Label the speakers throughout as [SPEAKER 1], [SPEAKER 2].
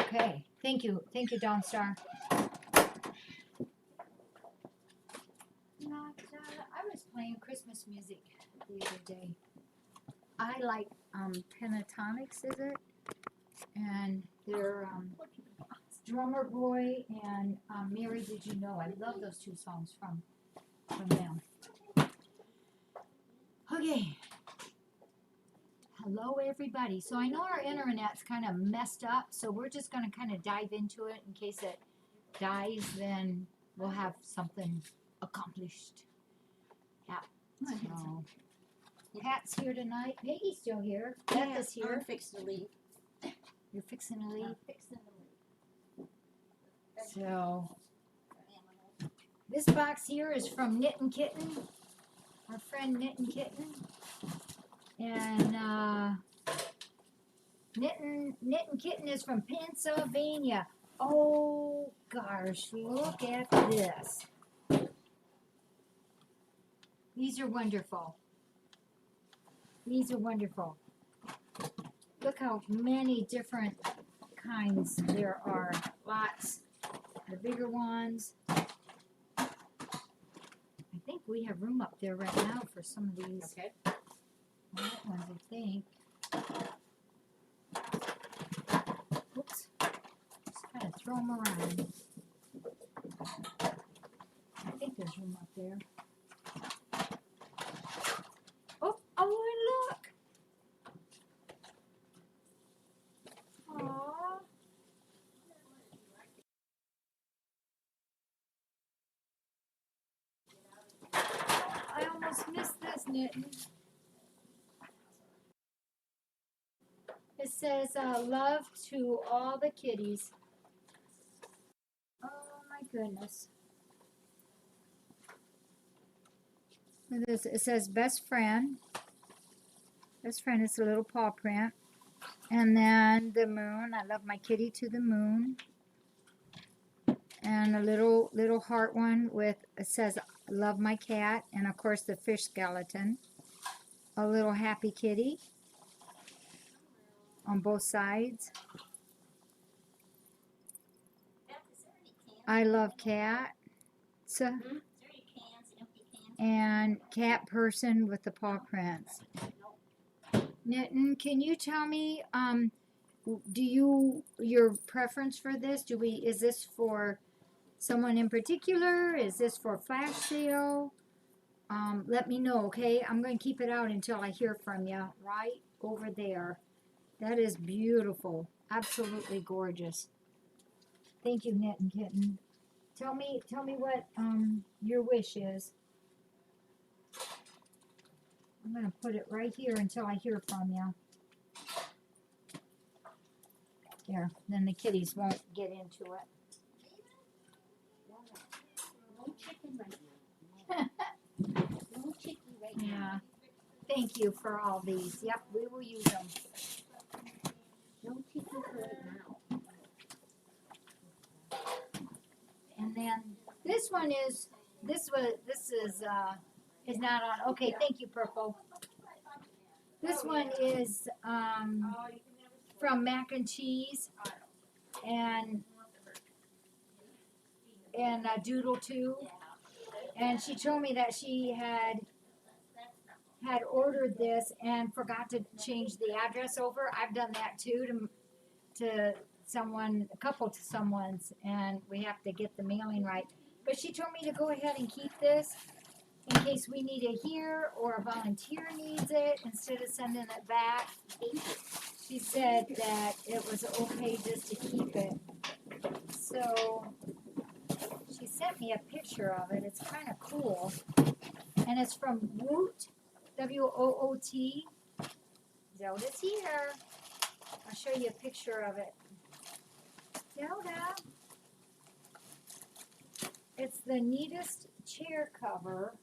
[SPEAKER 1] Okay. Thank you. Thank you, Dawnstar. I was playing Christmas music the other day. I like Pentatonics, is it? And they're Drummer Boy and Mary Did You Know. I love those two songs from them. Okay. Hello, everybody. So I know our internet's kind of messed up, so we're just going to kind of dive into it. In case it dies, then we'll have something accomplished. Yeah. So, Pat's here tonight. Peggy's still here. Beth is here.
[SPEAKER 2] I'm fixing to leave.
[SPEAKER 1] You're fixing to leave?
[SPEAKER 2] I'm fixing to leave.
[SPEAKER 1] So, this box here is from Knittin' Kitten, our friend Knittin' Kitten. And Knittin' Kitten is from Pennsylvania. Oh, gosh, look at this. These are wonderful. These are wonderful. Look how many different kinds there are. Lots. The bigger ones. I think we have room up there right now for some of these.
[SPEAKER 2] Okay.
[SPEAKER 1] That ones, I think. Oops. Just kind of throw them around. I think there's room up there. Oh, and look. Aww. I almost missed this knitting. It says, love to all the kitties. Oh my goodness. It says best friend. Best friend is a little paw print. And then the moon. I love my kitty to the moon. And a little heart one with, it says love my cat. And of course the fish skeleton. A little happy kitty on both sides. I love cat. So, and cat person with the paw prints. Knitting, can you tell me, your preference for this? Is this for someone in particular? Is this for flash sale? Let me know, okay? I'm going to keep it out until I hear from you, right over there. That is beautiful. Absolutely gorgeous. Thank you, Knitting Kitten. Tell me what your wish is. I'm going to put it right here until I hear from you. There, then the kitties won't get into it.
[SPEAKER 2] No chicken right now. No chicken right now.
[SPEAKER 1] Yeah. Thank you for all these. Yep, we will use them.
[SPEAKER 2] No chicken right now.
[SPEAKER 1] And then this one is not on. Okay, thank you, Purple. This one is from Mac and Cheese and Doodle 2. And she told me that she had ordered this and forgot to change the address over. I've done that too to someone, a couple to someone's, and we have to get the mailing right. But she told me to go ahead and keep this in case we need it here or a volunteer needs it instead of sending it back. She said that it was okay just to keep it. So she sent me a picture of it. It's kind of cool. And it's from Woot, W-O-O-T. Zelda's here. I'll show you a picture of it. Zelda. It's the neatest chair cover.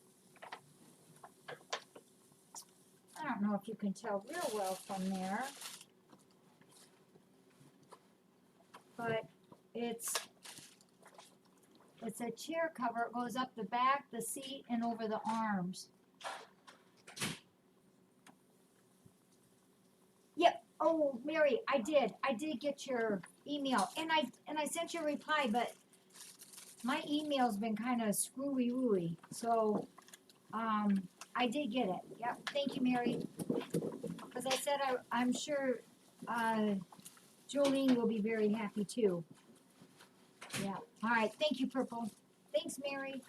[SPEAKER 1] I don't know if you can tell real well from there. But it's a chair cover. It goes up the back, the seat, and over the arms. Yep. Oh, Oh, Mary, I did get your email, and I sent you a reply, but my email's been kind of screwy wooey, so, I did get it. Yep, thank you, Mary. Cause I said I'm sure, Jolene will be very happy too. Yeah, alright, thank you, Purple. Thanks, Mary.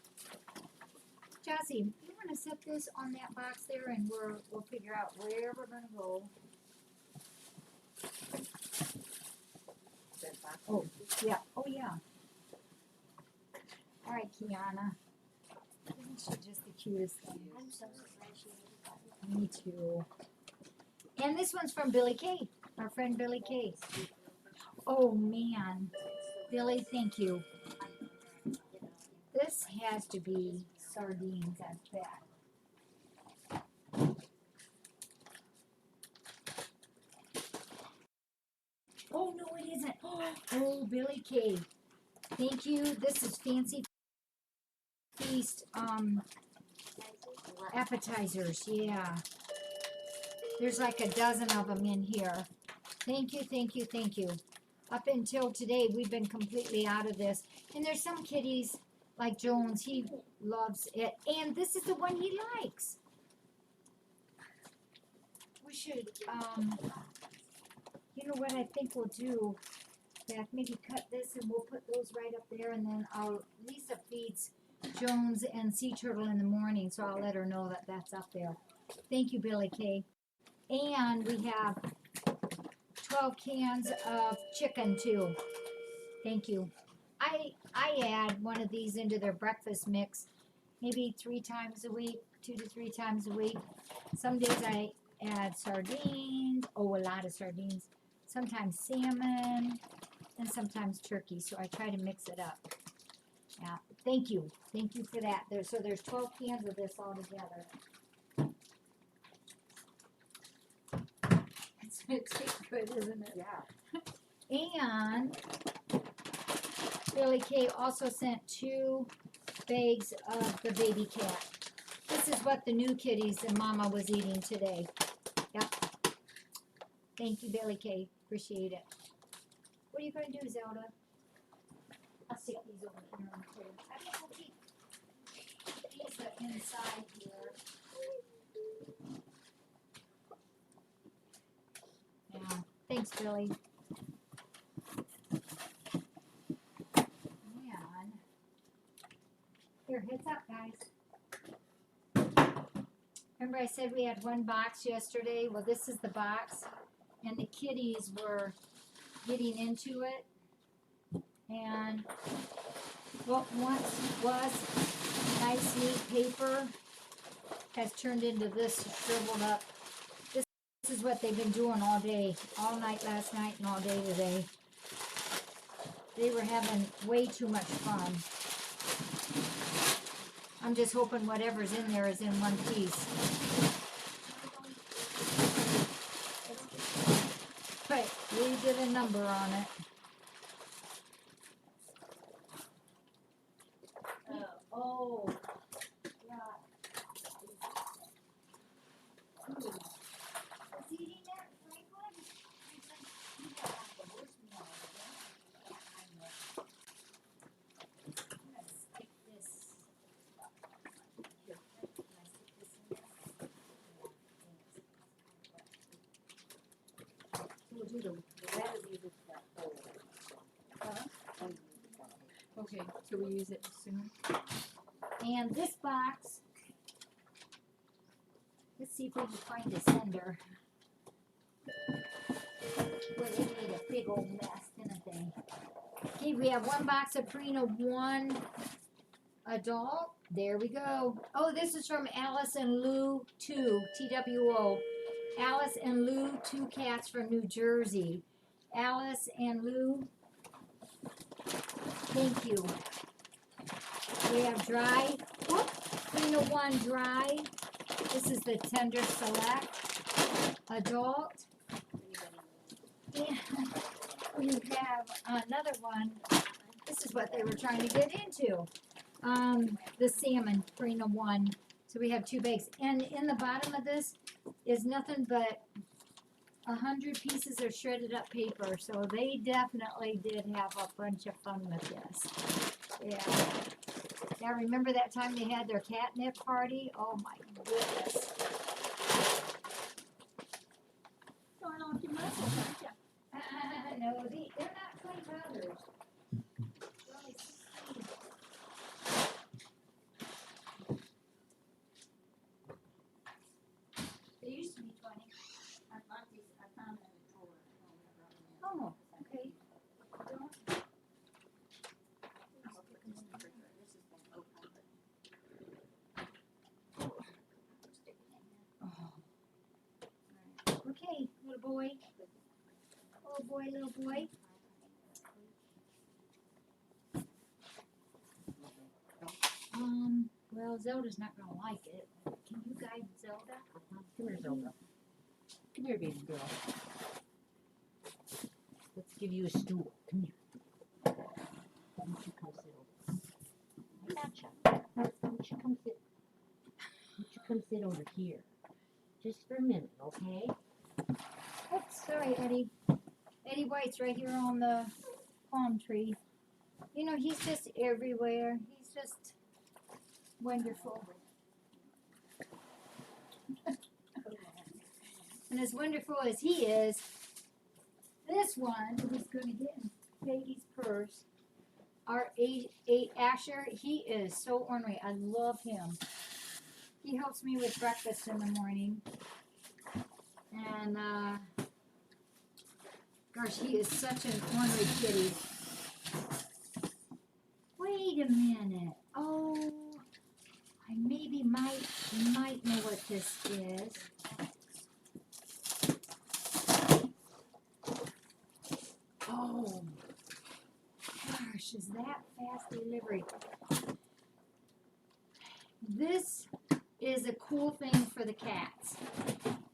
[SPEAKER 1] Jossie, you wanna set this on that box there and we'll figure out where we're gonna go. Oh, yeah, oh yeah. Alright, Kiana. Isn't she just the cutest thing?
[SPEAKER 2] I'm so surprised she didn't got it.
[SPEAKER 1] Me too. And this one's from Billy Kay, our friend Billy Kay. Oh man, Billy, thank you. This has to be sardines, I bet. Oh no, it isn't. Oh, Billy Kay, thank you. This is Fancy Feast appetizers. Yeah, there's like a dozen of them in here. Thank you, thank you, thank you. Up until today, we've been completely out of this. And there's some kitties, like Jones, he loves it. And this is the one he likes. We should, you know what I think we'll do? Beth, maybe cut this and we'll put those right up there. And then Lisa feeds Jones and Sea Turtle in the morning, so I'll let her know that that's up there. Thank you, Billy Kay. And we have 12 cans of chicken too. Thank you. I add one of these into their breakfast mix maybe 3 times a week, 2 to 3 times a week. Some days I add sardines, a lot of sardines, sometimes salmon, and sometimes turkey, so I try to mix it up. Yeah, thank you for that. There's 12 cans of this all together. It tastes good, isn't it?
[SPEAKER 3] Yeah.
[SPEAKER 1] And Billy Kay also sent 2 bags of the baby cat. This is what the new kitties and Mama was eating today. Yep. Thank you, Billy Kay. Appreciate it. What are you going to do, Zelda? I'll stick these over here on the table. I think we'll keep these inside here. Yeah. Thanks, Billy. And here, heads up, guys. Remember I said we had 1 box yesterday? Well, this is the box, and the kitties were getting into it. And what once was nice, neat paper has turned into this shriveled up. This is what they've been doing all day, all night last night and all day today. They were having way too much fun. I'm just hoping whatever's in there is in one piece. But we did a number on it. Oh, yeah. Was he eating that, Franklin? You got the worst meal of the day. Yeah, I know. I'm gonna stick this. Here, can I stick this in there? Yeah, thanks. We'll do the
[SPEAKER 3] That is either that whole.
[SPEAKER 1] Huh?
[SPEAKER 4] Okay, so we use it soon?
[SPEAKER 1] And this box, let's see if we can find a sender. Boy, they made a big old mess, didn't they? Okay, we have 1 box of Purina, 1 adult. There we go. Oh, this is from Alice and Lou 2, TWO. Alice and Lou, 2 cats from New Jersey. Alice and Lou, thank you. We have dry, Purina 1 dry. This is the Tender Select adult. And we have another one. This is what they were trying to get into. The salmon, Purina 1. So we have 2 bags. And in the bottom of this is nothing but 100 pieces of shredded up paper, so they definitely did have a bunch of fun with this. Yeah. Now remember that time they had their catnip party? Oh my goodness.
[SPEAKER 2] Throwing off your muscles, aren't you?
[SPEAKER 1] No, they're not clay powders. They're only 16. They used to be 20.
[SPEAKER 2] I bought these, I found them in the drawer.
[SPEAKER 1] Oh, okay. Don't.
[SPEAKER 2] This has been open, but
[SPEAKER 1] Okay, little boy. Little boy, little boy. Well, Zelda's not gonna like it. Can you guide Zelda?
[SPEAKER 3] Come here, Zelda. Come here, baby girl. Let's give you a stool. Come here. Why don't you come sit over? I gotcha. Why don't you come sit? Why don't you come sit over here? Just for a minute, okay?
[SPEAKER 1] Oops, sorry, Eddie. Eddie White's right here on the palm tree. You know, he's just everywhere. He's just wonderful. And as wonderful as he is, this one is going to get in Peggy's purse. Our Asher, he is so ornery. I love him. He helps me with breakfast in the morning. And, gosh, he is such an ornery kitty. Wait a minute. Oh, I maybe might know what this is. Oh, gosh, is that fast delivery? This is a cool thing for the cats.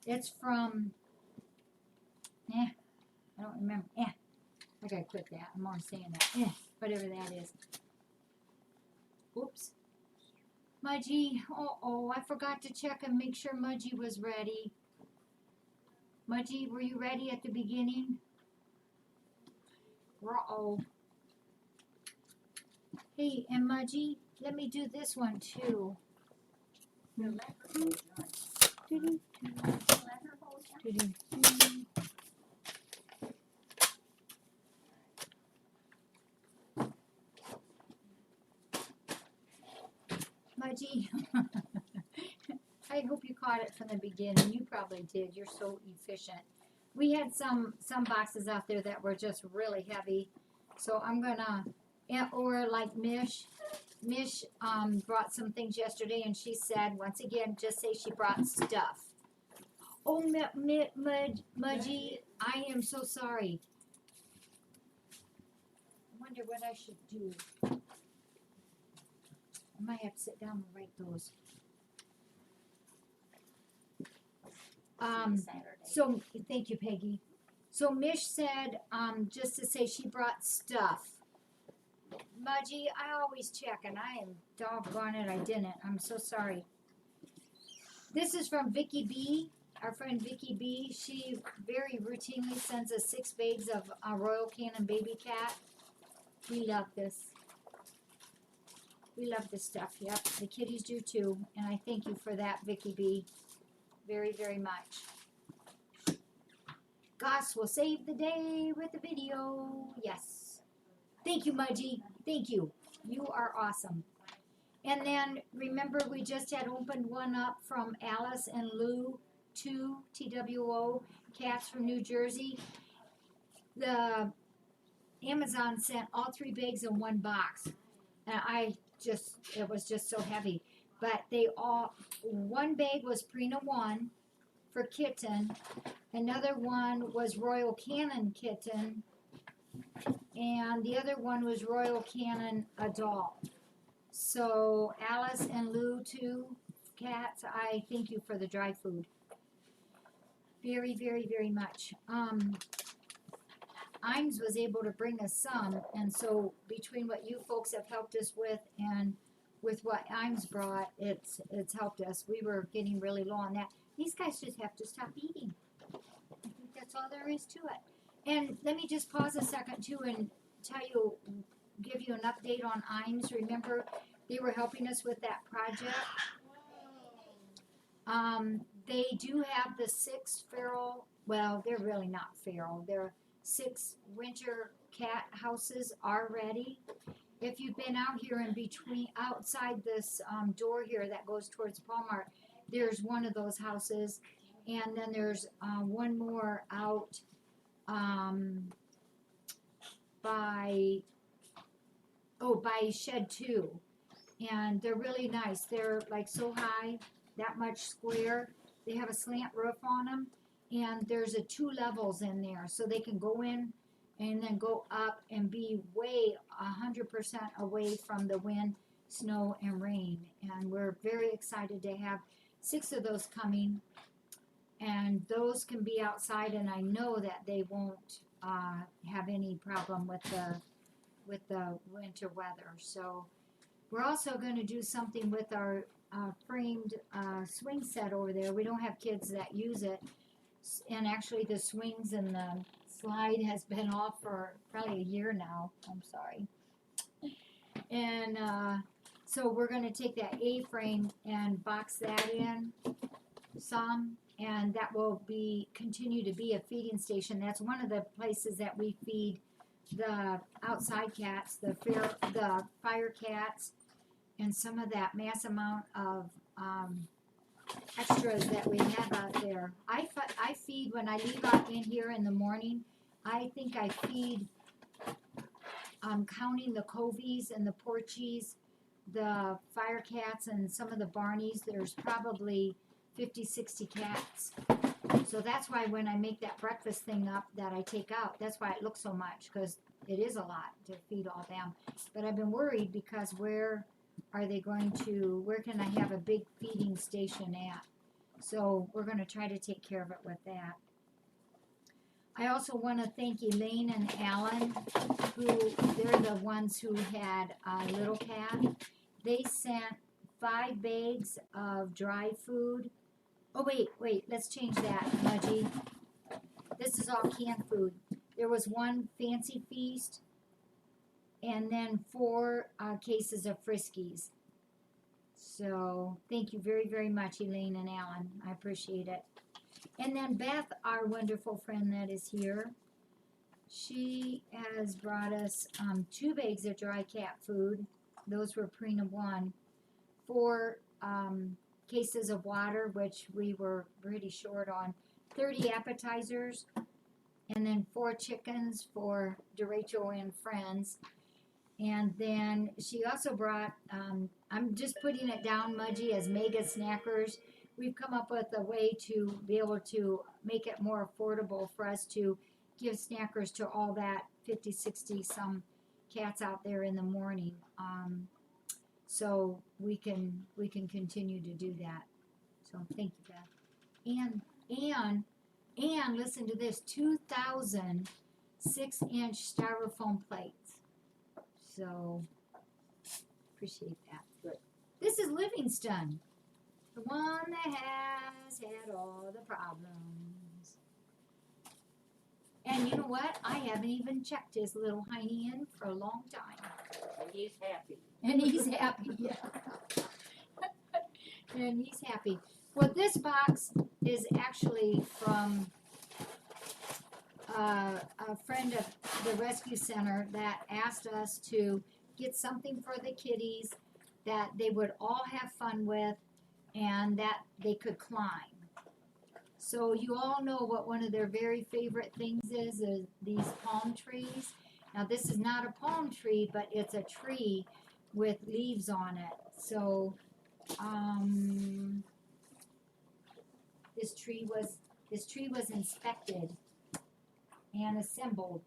[SPEAKER 1] It's from, I don't remember. I gotta quit that. I'm always saying that. Whatever that is. Oops. Mudgy, oh, I forgot to check and make sure Mudgy was ready. Mudgy, were you ready at the beginning? Uh-oh. Hey, and Mudgy, let me do this one too.
[SPEAKER 2] the leather holds on. Leather holds on.
[SPEAKER 1] Mudgy, I hope you caught it from the beginning. You probably did. You're so efficient. We had some boxes out there that were just really heavy, so I'm gonna, or like Mish. Mish brought some things yesterday, and she said once again, just say she brought stuff. Oh, Mudgy, I am so sorry. I wonder what I should do. I might have to sit down and write those.
[SPEAKER 2] Saturday.
[SPEAKER 1] So thank you, Peggy. So Mish said, just to say she brought stuff. Mudgy, I always check, and I am doggone it, I didn't. I'm so sorry. This is from Vicky B, our friend Vicky B. She very routinely sends us 6 bags of Royal Canin baby cat. We love this. We love this stuff. Yep, the kitties do too, and I thank you for that, Vicky B. Very, very much. Goss will save the day with the video. Yes. Thank you, Mudgy. Thank you. You are awesome. And then remember, we just had opened one up from Alice and Lou, 2 TWO cats from New Jersey. The Amazon sent all 3 bags in one box, and it was just so heavy. But one bag was Purina 1 for kitten, another one was Royal Canin kitten, and the other one was Royal Canin adult. So Alice and Lou, 2 cats, I thank you for the dry food. Very, very, very much. Imes was able to bring us some, and so between what you folks have helped us with and with what Imes brought, it's helped us. We were getting really low on that. These guys just have to stop eating. I think that's That's all there is to it. And let me just pause a second too and give you an update on IMES. Remember, they were helping us with that project. They do have the 6 feral, well, they're really not feral. They're 6 winter cat houses already. If you've been out here in between, outside this door here that goes towards Palmart, there's one of those houses, and then there's one more out by Shed 2, and they're really nice. They're like so high, that much square. They have a slant roof on them, and there's 2 levels in there, so they can go in and then go up and be way 100% away from the wind, snow, and rain. And we're very excited to have 6 of those coming, and those can be outside, and I know that they won't have any problem with the winter weather. So we're also going to do something with our framed swing set over there. We don't have kids that use it, and actually the swings and the slide has been off for probably a year now. I'm sorry. And so we're going to take that A-frame and box that in some, and that will continue to be a feeding station. That's one of the places that we feed the outside cats, the fire cats, and some of that mass amount of extras that we have out there. I feed when I leave out in here in the morning. I think I feed, counting the covies and the porchies, the fire cats, and some of the barneys, there's probably 50, 60 cats. So that's why when I make that breakfast thing up that I take out, that's why it looks so much, because it is a lot to feed all them. But I've been worried because where can I have a big feeding station at? So we're going to try to take care of it with that. I also want to thank Elaine and Alan, they're the ones who had a little cat. They sent 5 bags of dry food. Oh, wait, let's change that, Mudgy. This is all canned food. There was 1 Fancy Feast, and then 4 cases of Friskies. So thank you very, very much, Elaine and Alan. I appreciate it. And then Beth, our wonderful friend that is here, she has brought us 2 bags of dry cat food. Those were Purina 1. 4 cases of water, which we were pretty short on. 30 appetizers, and then 4 chickens for DeRachel and friends. And then she also brought, I'm just putting it down, Mudgy, as mega snackers. We've come up with a way to be able to make it more affordable for us to give snackers to all that 50, 60 some cats out there in the morning. So we can continue to do that. So thank you, Beth. And listen to this, 2,000 6-inch styrofoam plates. So appreciate that.
[SPEAKER 3] Good.
[SPEAKER 1] This is Livingston, the one that has had all the problems. And you know what? I haven't even checked his little hiney in for a long time.
[SPEAKER 3] And he's happy.
[SPEAKER 1] And he's happy, yeah. And he's happy. Well, this box is actually from a friend of the rescue center that asked us to get something for the kitties that they would all have fun with and that they could climb. So you all know what one of their very favorite things is these palm trees. Now this is not a palm tree, but it's a tree with leaves on it. So this tree was inspected and assembled.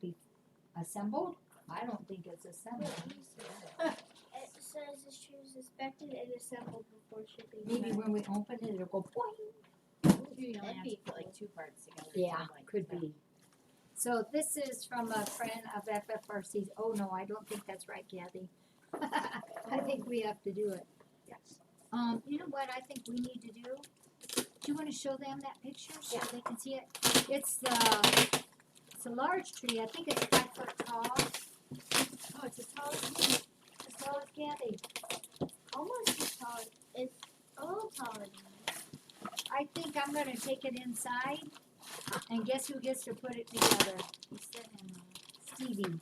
[SPEAKER 1] Assembled? I don't think it's assembled.
[SPEAKER 2] It says this tree was inspected and assembled before shipping.
[SPEAKER 1] Maybe when we open it, it'll go boing.
[SPEAKER 4] You only
[SPEAKER 3] That'd
[SPEAKER 4] have
[SPEAKER 3] be
[SPEAKER 4] to put like 2 parts together. or
[SPEAKER 1] Yeah,
[SPEAKER 4] something like
[SPEAKER 1] could
[SPEAKER 4] that.
[SPEAKER 1] be. So this is from a friend of FFRC's. Oh no, I don't think that's right, Kathy. I think we have to do it.
[SPEAKER 3] Yes.
[SPEAKER 1] You know what I think we need to do? Do you want to show them that picture so
[SPEAKER 3] Yeah.
[SPEAKER 1] they can see it? It's a large tree. I think it's 5 foot tall. Oh, it's as tall as me. As tall as Kathy.
[SPEAKER 2] Almost as tall. It's a little taller than me.
[SPEAKER 1] I think I'm gonna take it inside, and guess who gets to put it together?
[SPEAKER 2] You said him.
[SPEAKER 1] Stevie.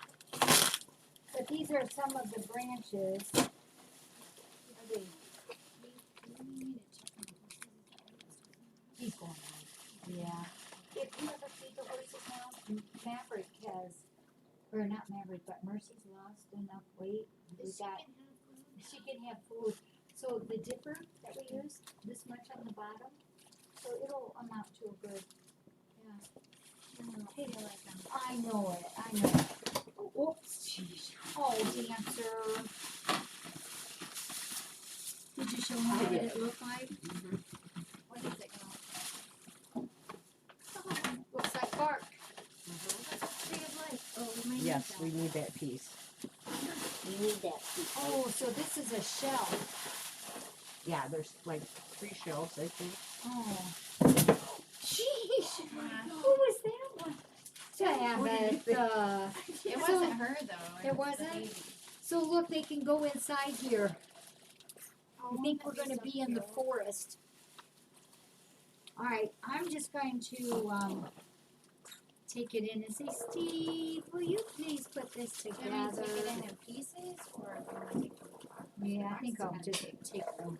[SPEAKER 1] But these are some of the branches. Are they? Keep going on. Yeah. If you ever feed the horses now, Maverick has, or not Maverick, but Mercy's lost enough weight. She can have food. So the dipper that we use, this much on the bottom, so it'll amount to a good, I know it. Oh, oops, jeez. Oh, Dancer. Did you show me what it looked like? What is it called? Looks like bark.
[SPEAKER 2] Tree of life. Oh, we might
[SPEAKER 5] Yes, we
[SPEAKER 2] need
[SPEAKER 5] need that piece.
[SPEAKER 3] We need that piece.
[SPEAKER 1] Oh, so this is a shell.
[SPEAKER 5] Yeah, there's like 3 shelves, I think.
[SPEAKER 1] Oh. Sheesh. Who was that one? Damn it.
[SPEAKER 4] It wasn't her though.
[SPEAKER 1] It
[SPEAKER 4] was the
[SPEAKER 1] wasn't?
[SPEAKER 4] baby.
[SPEAKER 1] So look, they can go inside here.
[SPEAKER 2] Oh,
[SPEAKER 1] I think we're
[SPEAKER 2] that'd
[SPEAKER 1] gonna
[SPEAKER 2] so
[SPEAKER 1] be in the
[SPEAKER 2] cute.
[SPEAKER 1] forest. Alright, I'm just going to take it in and say, Steve, will you please put this
[SPEAKER 4] Do you want
[SPEAKER 1] together?
[SPEAKER 4] me to take it in pieces or do you want to take them apart?
[SPEAKER 1] Yeah, I think I'll
[SPEAKER 4] Box
[SPEAKER 1] just
[SPEAKER 4] is
[SPEAKER 1] take them.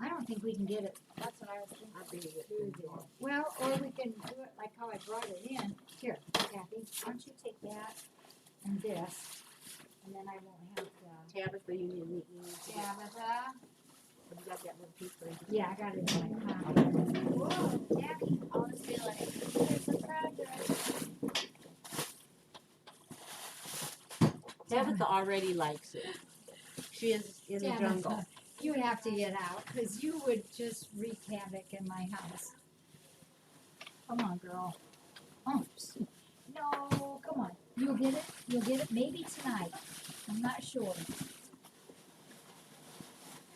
[SPEAKER 1] I don't think we can get it
[SPEAKER 4] That's what I was thinking.
[SPEAKER 5] I'll bring it
[SPEAKER 1] through there. Well, or we can do it like how I brought it in. Here, Kathy, why don't you take that and this, and then I won't have to.
[SPEAKER 5] Tabitha, you need to get,
[SPEAKER 1] Tabitha.
[SPEAKER 5] you got that little piece right
[SPEAKER 1] Yeah, I got it in my pocket.
[SPEAKER 2] Whoa, Daddy. I'll just be like, there's the progress.
[SPEAKER 5] Tabitha already likes it. She is in the jungle.
[SPEAKER 1] Tabitha, you have to get out, because you would just wreak havoc in my house. Come on, girl. Oops. No, come on. You'll get it. You'll get it maybe tonight. I'm not sure.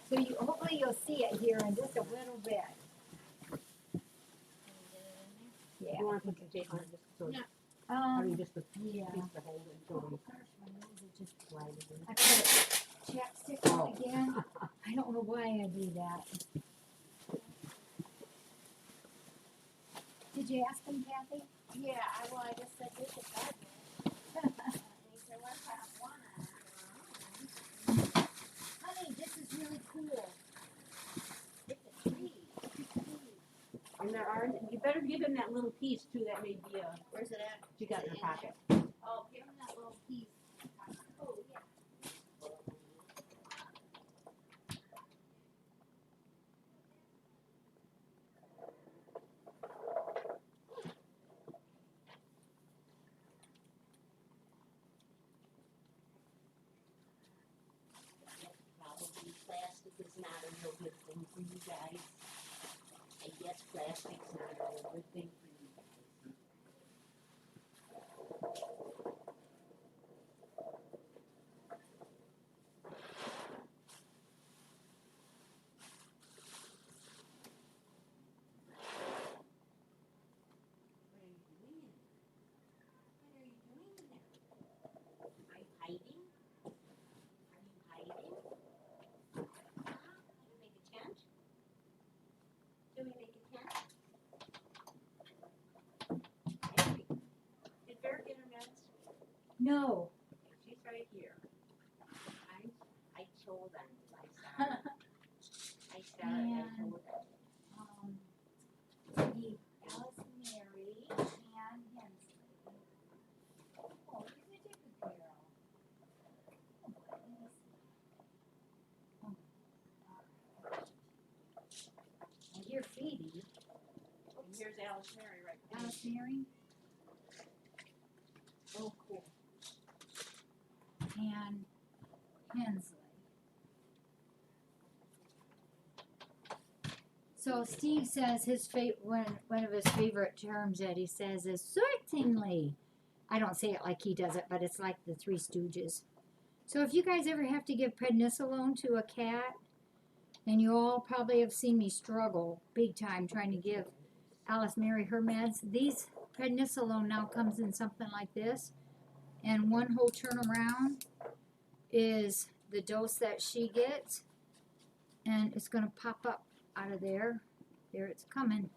[SPEAKER 1] So you hopefully you'll see it here in just a little bit. Yeah.
[SPEAKER 5] You want to put the tape on it just so,
[SPEAKER 2] No.
[SPEAKER 5] I mean, just the
[SPEAKER 1] Yeah.
[SPEAKER 5] piece to hold it so we
[SPEAKER 1] Gosh, my nose is just
[SPEAKER 5] slide it in.
[SPEAKER 1] I put chapstick on
[SPEAKER 5] Oh.
[SPEAKER 1] again. I don't know why I do that. Did you ask him, Kathy?
[SPEAKER 2] Yeah, I just said this is progress. And he said, what about one?
[SPEAKER 1] Honey, this is really cool.
[SPEAKER 2] It's a tree.
[SPEAKER 5] And there are, you better give him that little piece too, that may be a,
[SPEAKER 2] Where's it at?
[SPEAKER 5] you got in her pocket.
[SPEAKER 2] Oh, give him that little piece. Oh, yeah.
[SPEAKER 3] Probably plastic is not a real good thing for you guys. I guess plastic's not a real good thing for you guys. What are you doing? What are you doing there? Am I hiding? Are you hiding? Can we make a tent? Can we make a tent? Hey, did Bear get her meds?
[SPEAKER 1] No.
[SPEAKER 3] She's right here. I told them. I saw her. I told them.
[SPEAKER 1] We need Alice Mary and Hensley. Oh, you're a different girl. Oh, boy, let me see. Oh, all right. And you're Phoebe.
[SPEAKER 5] And here's Alice Mary right there.
[SPEAKER 1] Alice Mary. Oh, cool. And Hensley. So Steve says his one of his favorite terms that he says is certainly. I don't say it like he does it, but it's like the Three Stooges. So if you guys ever have to give prednisolone to a cat, and you all probably have seen me struggle big time trying to give Alice Mary her meds. These prednisolone now comes in something like this, and one whole turnaround is the dose that she gets, and it's gonna pop up out of there. There it's coming.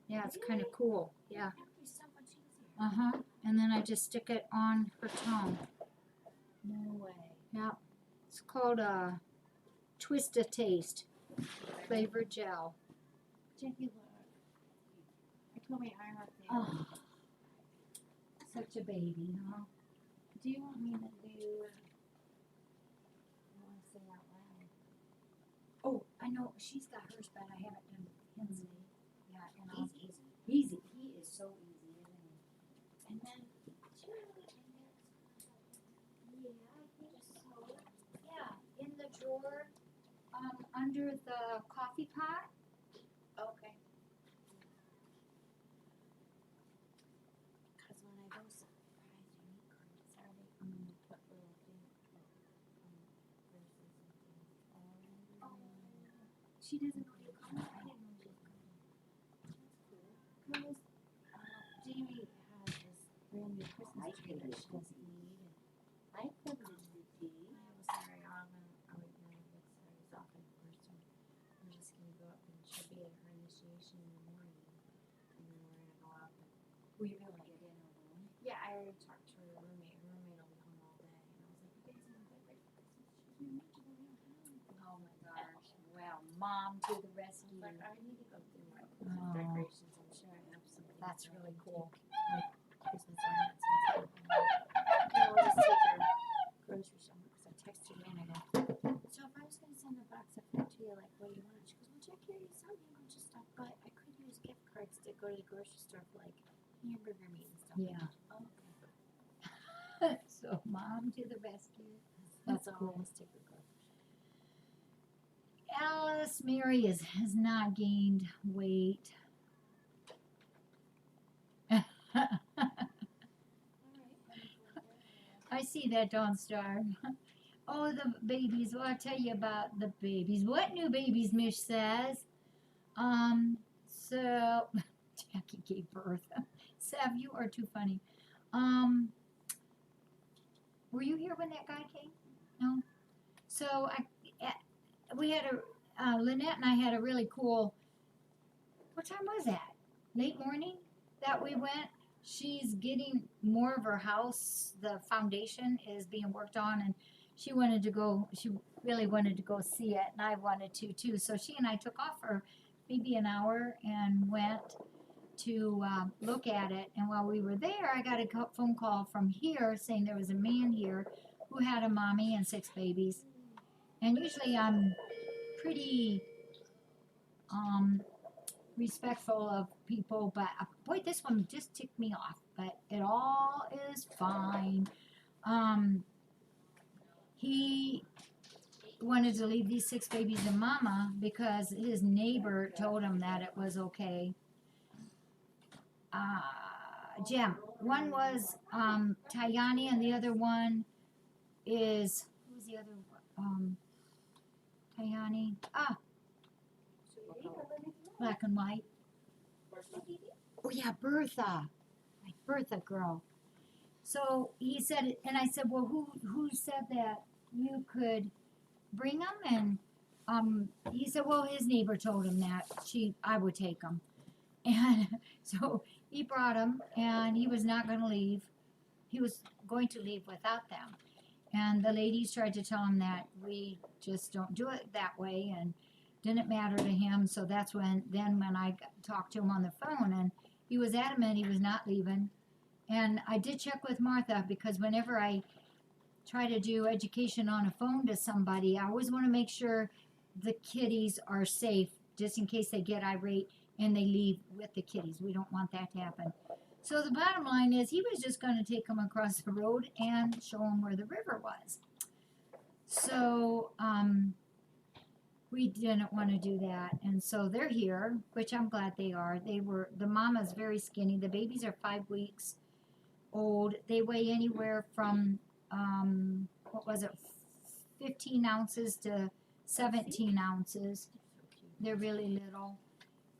[SPEAKER 1] Yeah, it's kind of cool. Yeah.
[SPEAKER 4] That'd be so much easier.
[SPEAKER 1] Uh-huh. And then I just stick it on her tongue.
[SPEAKER 4] No way.
[SPEAKER 1] Yeah. It's called Twist a Taste flavored gel.
[SPEAKER 4] Jackie, look. I told my eye right there.
[SPEAKER 1] Oh, such a baby, huh?
[SPEAKER 4] Do you want me to do? I want to say out loud.
[SPEAKER 1] Oh, I know she's got hers, but I haven't done Hensley. Yeah, and I'll,
[SPEAKER 4] He's easy.
[SPEAKER 1] easy. He is so easy, isn't he?
[SPEAKER 4] And then
[SPEAKER 1] Yeah, in the drawer, under the coffee pot.
[SPEAKER 4] okay. Because when I go surprise unique card Saturday, I'm gonna put little things, verses and things all around.
[SPEAKER 1] She doesn't know you're coming. I didn't know she was coming.
[SPEAKER 4] Because Jamie has this brand new Christmas tree that she doesn't need. And
[SPEAKER 3] I put it in the tea.
[SPEAKER 4] I was sorry, I was off at first. And we're just gonna go up and she'll be at her initiation in the morning. And then we're gonna go up and
[SPEAKER 1] Will you be able to get in alone?
[SPEAKER 4] yeah, I already talked to her roommate. Her roommate will be home all day. And I was like, you guys want to go break for Christmas? She's gonna make it
[SPEAKER 1] Oh my gosh. Well, mom to the rescue.
[SPEAKER 4] like, I need to go through my
[SPEAKER 1] Oh.
[SPEAKER 4] decorations. I'm sure I have some.
[SPEAKER 1] That's really cool.
[SPEAKER 4] Christmas ornaments and stuff. And we'll just take her grocery shopping because I texted her and I go, so if I was going to send a box of food to you, like, what do you want? She goes, well, Jackie already sent me a bunch of stuff, but I could use gift cards to go to the grocery store for, like, hamburger meat and stuff.
[SPEAKER 1] Yeah.
[SPEAKER 4] Oh, okay.
[SPEAKER 1] So mom to the rescue.
[SPEAKER 4] That's
[SPEAKER 1] That's
[SPEAKER 4] all.
[SPEAKER 1] cool.
[SPEAKER 4] Let's take her grocery.
[SPEAKER 1] Alice Mary has not gained weight. I see that, Dawn Star. Oh, the babies. Well, I'll tell you about the babies. What new babies, Mish says. So, Jackie gave birth. Sav, you are too funny. Were you here when that guy came? No? So, we had Lynette and I had a really cool, what time was that? Late morning that we went. She's getting more of her house. The foundation is being worked on, and she really wanted to go see it, and I wanted to too. So she and I took off for maybe an hour and went to look at it. And while we were there, I got a phone call from here saying there was a man here who had a mommy and 6 babies. And usually I'm pretty respectful of people, but boy, this one just ticked me off. But it all is fine. He wanted to leave these 6 babies to mama because his neighbor told him that it was okay. Jim, one was Tayani, and the other one is who was the other one? Tayani. Black and white. Oh yeah, Bertha. My Bertha girl. So he said, and I said, well, who said that you could bring them? And he said, well, his neighbor told him that I would take them. And so he brought them, and he was not going to leave. He was going to leave without them. And the ladies tried to tell him that we just don't do it that way, and didn't matter to him. So that's when I talked to him on the phone, and he was adamant he was not leaving. And I did check with Martha, because whenever I try to do education on a phone to somebody, I always want to make sure the kitties are safe, just in case they get irate and they leave with the kitties. We don't want that to happen. So the bottom line is he was just going to take them across the road and show them where the river was. So we didn't want to do that. And so they're here, which I'm glad they are. The mama's very skinny. The babies are 5 weeks old. They weigh anywhere from, 15 ounces to 17 ounces. They're really little.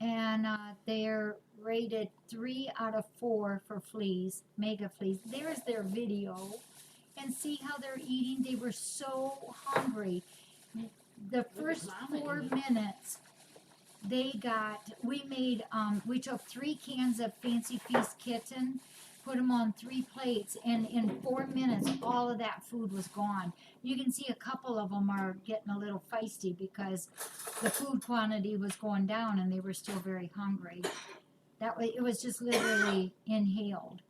[SPEAKER 1] and they're rated 3 out of 4 for fleas, mega fleas. There's their video, and see how they're eating. They were so hungry. The first
[SPEAKER 5] Mama
[SPEAKER 1] 4
[SPEAKER 5] eat.
[SPEAKER 1] minutes, we took 3 cans of Fancy Feast kitten, put them on 3 plates, and in 4 minutes, all of that food was gone. You can see a couple of them are getting a little feisty because the food quantity was going down and they were still very hungry. That way, it was just literally inhaled.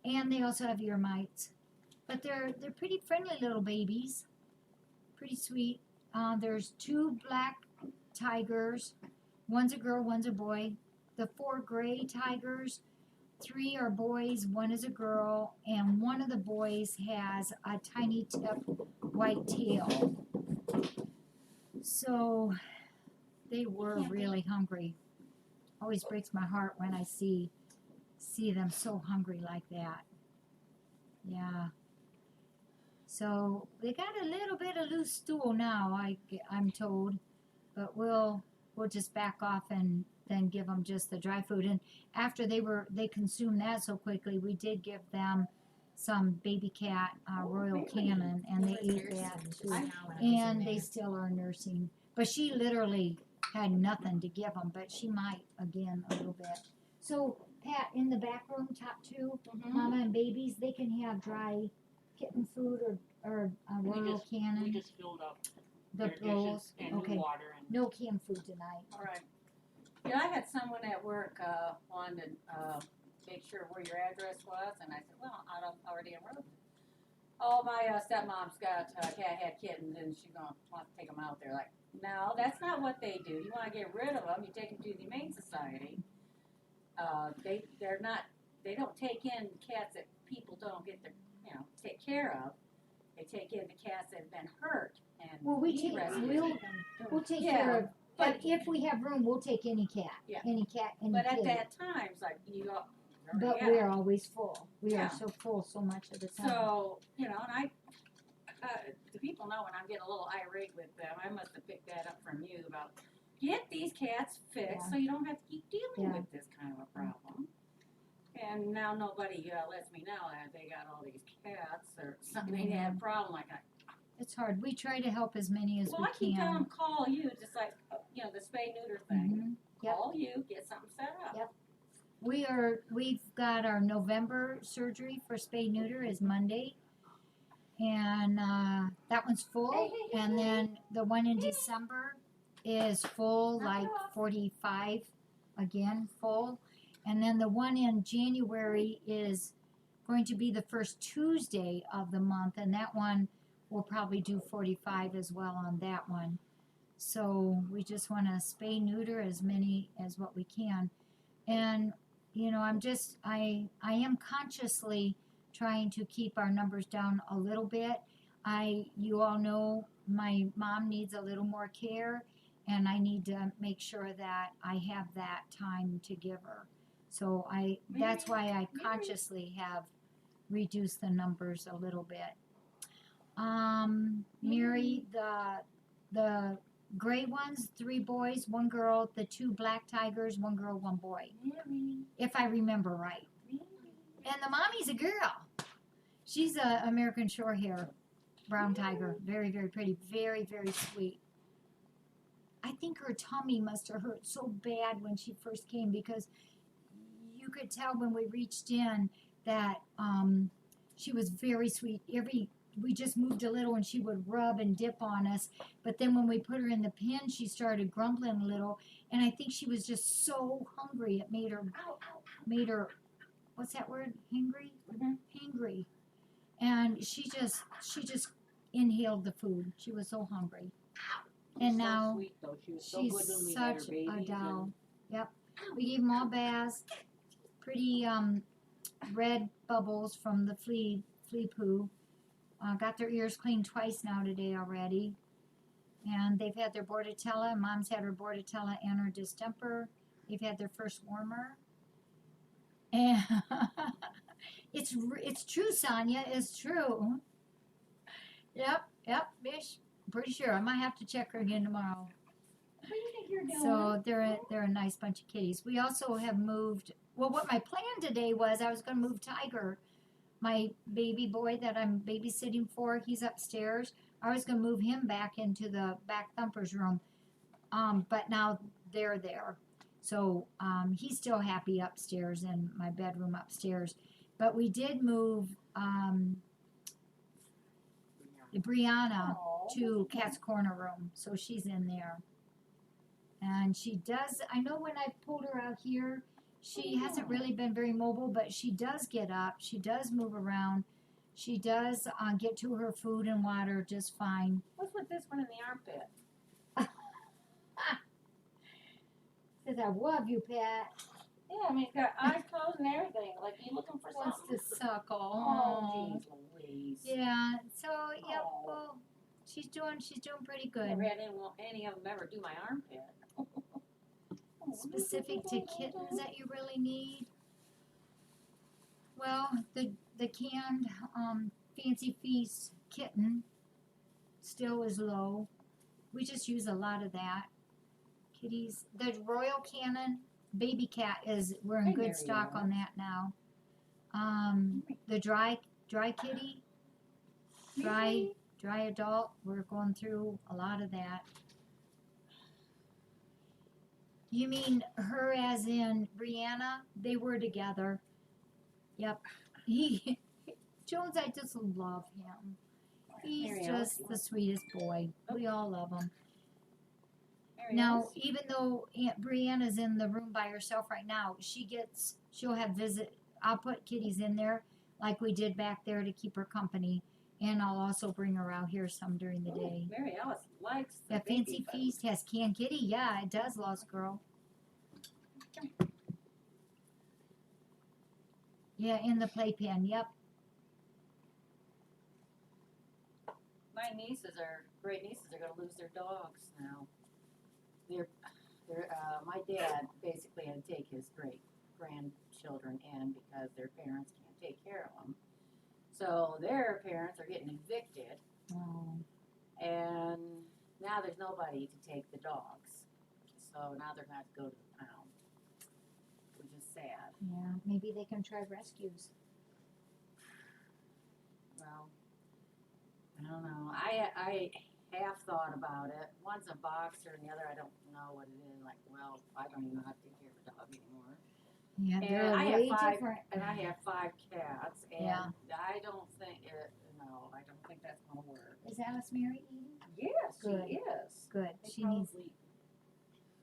[SPEAKER 1] And they also have ear mites, but they're pretty friendly little babies, pretty sweet. There's 2 black tigers. One's a girl, one's a boy. The 4 gray tigers, 3 are boys, 1 is a girl, and one of the boys has a tiny tip white tail. So they were really hungry. Always breaks my heart when I see them so hungry like that. Yeah. So they got a little bit of loose stool now, I'm told, but we'll just back off and then give them just the dry food. And after they consumed that so quickly, we did give them some baby cat Royal Canin, and they ate that too. And they still are nursing, but she literally had nothing to give them, but she might again a little bit. So Pat, in the back room, top 2, mama and babies, they can have dry kitten food or Royal
[SPEAKER 5] We
[SPEAKER 1] Canin.
[SPEAKER 5] just filled up
[SPEAKER 1] The
[SPEAKER 5] their
[SPEAKER 1] bowls.
[SPEAKER 5] dishes and
[SPEAKER 1] Okay.
[SPEAKER 5] water and
[SPEAKER 1] No canned food tonight.
[SPEAKER 6] All right. Yeah, I had someone at work wanted to make sure where your address was, and I said, well, I don't already in Road. Oh, my stepmom's got had kittens, and she's gonna want to take them out there. Like, no, that's not what they do. You want to get rid of them, you take them to the Humane Society. They don't take in cats that people don't get to take care of. They take in the cats that have been hurt and
[SPEAKER 1] Well,
[SPEAKER 6] rescued them.
[SPEAKER 1] we'll take
[SPEAKER 6] Yeah,
[SPEAKER 1] care of. But
[SPEAKER 6] but-
[SPEAKER 1] if we have room, we'll take any cat.
[SPEAKER 6] Yeah.
[SPEAKER 1] Any cat, any
[SPEAKER 6] But at
[SPEAKER 1] kid.
[SPEAKER 6] that time, it's like you go.
[SPEAKER 1] But
[SPEAKER 6] yeah.
[SPEAKER 1] we're always full. We
[SPEAKER 6] Yeah.
[SPEAKER 1] are so full so much of the time.
[SPEAKER 6] So, and the people know when I'm getting a little irate with them, I must have picked that up from you about get these cats fixed
[SPEAKER 1] Yeah.
[SPEAKER 6] so you don't have to keep dealing
[SPEAKER 1] Yeah.
[SPEAKER 6] with this kind of a problem. And now nobody lets me know that they got all these cats or something. They had a problem like that.
[SPEAKER 1] It's hard. We try to help as many as
[SPEAKER 6] Well,
[SPEAKER 1] we
[SPEAKER 6] I keep telling
[SPEAKER 1] can.
[SPEAKER 6] them, call you, just like, the spay neuter thing.
[SPEAKER 1] Mhm. Yep.
[SPEAKER 6] Call you, get something set up.
[SPEAKER 1] Yep. We've got our November surgery for spay neuter is Monday, and that one's full. And then the one in December is full, like 45 again, full. And then the one in January is going to be the first Tuesday of the month, and that one we'll probably do 45 as well on that one. So we just want to spay neuter as many as what we can. And I am consciously trying to keep our numbers down a little bit. You all know my mom needs a little more care, and I need to make sure that I have that time to give her. So that's why I consciously have reduced the numbers a little bit. Mary, the gray ones, 3 boys, 1 girl, the 2 black tigers, 1 girl, 1 boy.
[SPEAKER 6] Really?
[SPEAKER 1] If I remember right. And the mommy's a girl. She's a American Shorthair brown tiger. Very, very pretty. Very, very sweet. I think her tummy must have hurt so bad when she first came because you could tell when we reached in that she was very sweet. We just moved a little and she would rub and dip on us. But then when we put her in the pen, she started grumbling a little. And I think she was just so hungry. It made her, what's that word? Hangry? Hangry. And she just inhaled the food. She was so hungry. And
[SPEAKER 5] so
[SPEAKER 1] now
[SPEAKER 5] sweet, though. She was so
[SPEAKER 1] she's
[SPEAKER 5] good when we had her
[SPEAKER 1] such a
[SPEAKER 5] babies
[SPEAKER 1] doll.
[SPEAKER 5] and-
[SPEAKER 1] Yep. We gave them all baths. Pretty red bubbles from the flea poo. Got their ears cleaned twice now today already. And they've had their Bordetella. Mom's had her Bordetella and her distemper. They've had their first warmer. And it's true, Sonia. It's true. Yep, Bish. Pretty sure. I might have to check her again tomorrow.
[SPEAKER 2] What do you think your you're doing.
[SPEAKER 1] So they're a nice bunch of kitties. We also have moved. Well, what my plan today was, I was going to move Tiger, my baby boy that I'm babysitting for. He's upstairs. I was going to move him back into the back thumper's room, but now they're there. So he's still happy upstairs in my bedroom upstairs. But we did move Brianna
[SPEAKER 2] Aw,
[SPEAKER 1] to Cat's Corner room, so she's in there. And she does, I know when I pulled her out here, she hasn't really been very mobile, but she does get up, she does move around, she does get to her food and water just fine.
[SPEAKER 6] What's with this one in the armpit?
[SPEAKER 1] Says, I love you, Pat.
[SPEAKER 6] Yeah, I mean, it's got eyes closed and everything. Like, you looking for
[SPEAKER 1] Wants
[SPEAKER 6] something?
[SPEAKER 1] to suckle.
[SPEAKER 6] Oh, jeez Louise.
[SPEAKER 1] Yeah, so, yep,
[SPEAKER 6] Oh.
[SPEAKER 1] well, she's doing pretty good.
[SPEAKER 6] Never had any of them ever do my armpit.
[SPEAKER 1] Specific to kittens that you really need? Well, the canned Fancy Feast kitten still is low. We just use a lot of that. Kitties, the Royal Canin baby cat we're in
[SPEAKER 6] Hey,
[SPEAKER 1] good
[SPEAKER 6] Mary
[SPEAKER 1] stock
[SPEAKER 6] Alice.
[SPEAKER 1] on that now. The dry kitty, dry adult, we're going through a lot of that. You mean her as in Brianna? They were together. Yep. Jones, I just love him. He's
[SPEAKER 6] Mary Alice,
[SPEAKER 1] just the sweetest boy. We all love him.
[SPEAKER 6] Mary
[SPEAKER 1] Now,
[SPEAKER 6] Alice?
[SPEAKER 1] even though Aunt Brianna's in the room by herself right now, she'll have I'll put kitties in there like we did back there to keep her company. And I'll also bring her out here some during the day.
[SPEAKER 6] Mary Alice likes the
[SPEAKER 1] The
[SPEAKER 6] baby
[SPEAKER 1] Fancy
[SPEAKER 6] food.
[SPEAKER 1] Feast has canned kitty. Yeah, it does, Lost Girl. Yeah, in the playpen. Yep.
[SPEAKER 6] My great nieces are gonna lose their dogs now. My dad basically had to take his great grandchildren in because their parents can't take care of them. So their parents are getting evicted,
[SPEAKER 1] Oh,
[SPEAKER 6] and now there's nobody to take the dogs. So now they're gonna have to go to the pound, which is sad.
[SPEAKER 1] yeah. Maybe they can try rescues.
[SPEAKER 6] Well, I don't know. I half thought about it. One's a boxer and the other I don't know what it is. Like, well, I don't even know how to take care of a dog anymore.
[SPEAKER 1] Yeah,
[SPEAKER 6] And
[SPEAKER 1] they're
[SPEAKER 6] I have
[SPEAKER 1] way
[SPEAKER 6] 5
[SPEAKER 1] different.
[SPEAKER 6] And I have 5 cats, and
[SPEAKER 1] Yeah.
[SPEAKER 6] I don't think that's gonna work.
[SPEAKER 1] Is Alice Mary eating?
[SPEAKER 6] Yes,
[SPEAKER 1] Good.
[SPEAKER 6] she is.
[SPEAKER 1] Good. She needs.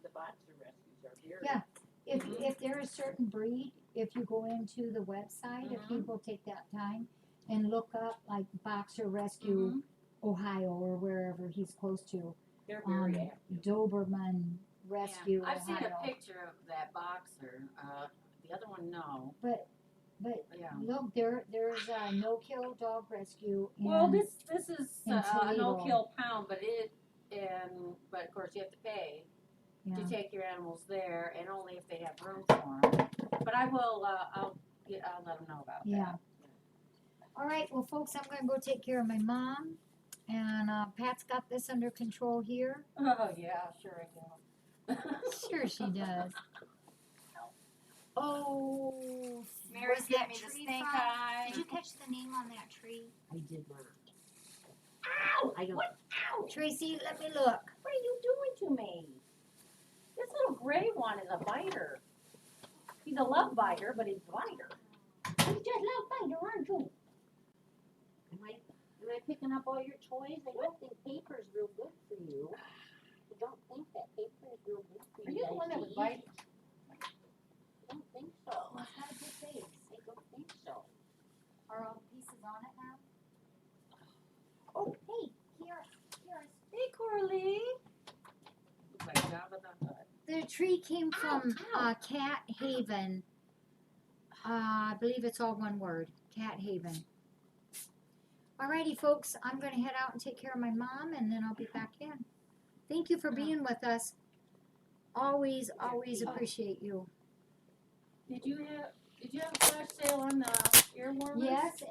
[SPEAKER 5] The boxer rescues are very.
[SPEAKER 1] Yeah. If they're a certain breed, if you go into the website, if
[SPEAKER 6] Mhm.
[SPEAKER 1] people take that time and look up like Boxer Rescue
[SPEAKER 6] Mhm.
[SPEAKER 1] Ohio or wherever he's close to,
[SPEAKER 5] They're very active.
[SPEAKER 1] Doberman Rescue
[SPEAKER 6] Yeah. I've seen
[SPEAKER 1] Ohio.
[SPEAKER 6] a picture of that boxer. The other one, no.
[SPEAKER 1] But
[SPEAKER 6] Yeah.
[SPEAKER 1] look, there's a no kill dog rescue.
[SPEAKER 6] Well,
[SPEAKER 1] in-
[SPEAKER 6] this is
[SPEAKER 1] in
[SPEAKER 6] a
[SPEAKER 1] Toledo.
[SPEAKER 6] no-kill pound, but of course you have to pay
[SPEAKER 1] yeah.
[SPEAKER 6] to take your animals there, and only if they have room for them. But I will. I'll let them know about
[SPEAKER 1] Yeah.
[SPEAKER 6] that.
[SPEAKER 1] All right, well, folks, I'm gonna go take care of my mom, and Pat's got this under control here.
[SPEAKER 6] Oh yeah, sure I do.
[SPEAKER 1] Sure, she does. Oh,
[SPEAKER 6] Mary
[SPEAKER 1] was
[SPEAKER 6] gave
[SPEAKER 1] that
[SPEAKER 6] me the
[SPEAKER 1] tree
[SPEAKER 6] stink
[SPEAKER 1] from-
[SPEAKER 6] eye.
[SPEAKER 1] Did you catch the name on that tree?
[SPEAKER 3] I did not.
[SPEAKER 6] Ow!
[SPEAKER 3] I don't.
[SPEAKER 6] What? Ow!
[SPEAKER 1] Tracy, let me look.
[SPEAKER 6] What are you doing to me? This little gray one is a biter. He's a love biter, but he's a biter.
[SPEAKER 3] You just love biter, aren't you? Am I picking up all your toys? I don't think paper's real good for you. I don't think that paper is real good for
[SPEAKER 6] Are
[SPEAKER 3] you.
[SPEAKER 6] you the one that would
[SPEAKER 3] Dicey.
[SPEAKER 6] bite?
[SPEAKER 3] I don't think so.
[SPEAKER 1] Well, it's got a good face.
[SPEAKER 3] I don't think so.
[SPEAKER 1] Are all the pieces on it now? Oh, hey, here.
[SPEAKER 6] Hey, Coralie. Looks like Jabba the Hutt.
[SPEAKER 1] The tree came from Cat Haven. I believe it's all one word, Cat Haven. Alrighty, folks, I'm going to head out and take care of my mom, and then I'll be back in. Thank you for being with us. Always appreciate you.
[SPEAKER 6] Did you have a flash sale on the earworms?
[SPEAKER 1] Yes,